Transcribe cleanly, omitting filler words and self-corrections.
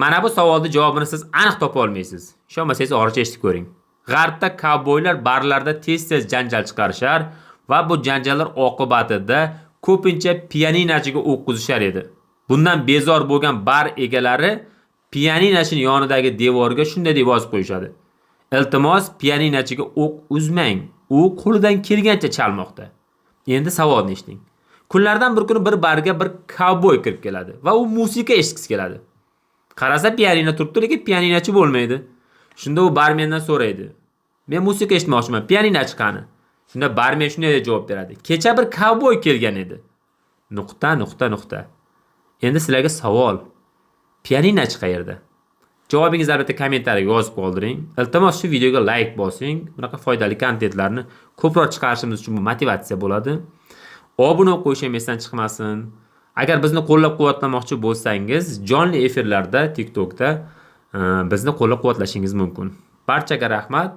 Mana bu savolning javobini siz aniq topa olmaysiz. Ishonmasangiz oricha eshitib ko'ring. G'arbda kovboylar barlarda tez-tez janjal chiqarishar va bu janjallar oqibatida ko'pincha pianinochiga o'q uzishar edi. Bundan bezor bo'lgan bar egalari pianinochining yonidagi devorga shunday deb yozib qo'yishadi: "Iltimos, pianinochiga o'q uzmang. U qo'lidan kelgancha chalmoqda." Endi savolni eshiting. Kunlardan bir kuni bir barga bir kovboy kirib keladi va u musiqa eshitgisi keladi. Qarasa pianino turibdi, lekin pianinochi bo'lmaydi. Shunda u barmendan so'raydi: "Men musiqa eshitmoqchiman, pianinochi qani?" Shunda barmen shunday deb javob beradi: "Kecha bir kovboy kelgan edi." Nuqta. Endi sizlarga savol. Pianinochi qayerda? Javobingizni albatta kommentariyaga yozib qoldiring. Iltimos shu videoga like bosing. Bunaqa foydali kontentlarni ko'proq chiqarishimiz uchun bu motivatsiya bo'ladi. Obuna bo'lib qo'yish ham esdan chiqmasin. Agar bizni qo'llab-quvvatlamoqchi bo'lsangiz, jonli efirlarda TikTokda bizni qo'llab-quvvatlashingiz mumkin. Barchaga rahmat.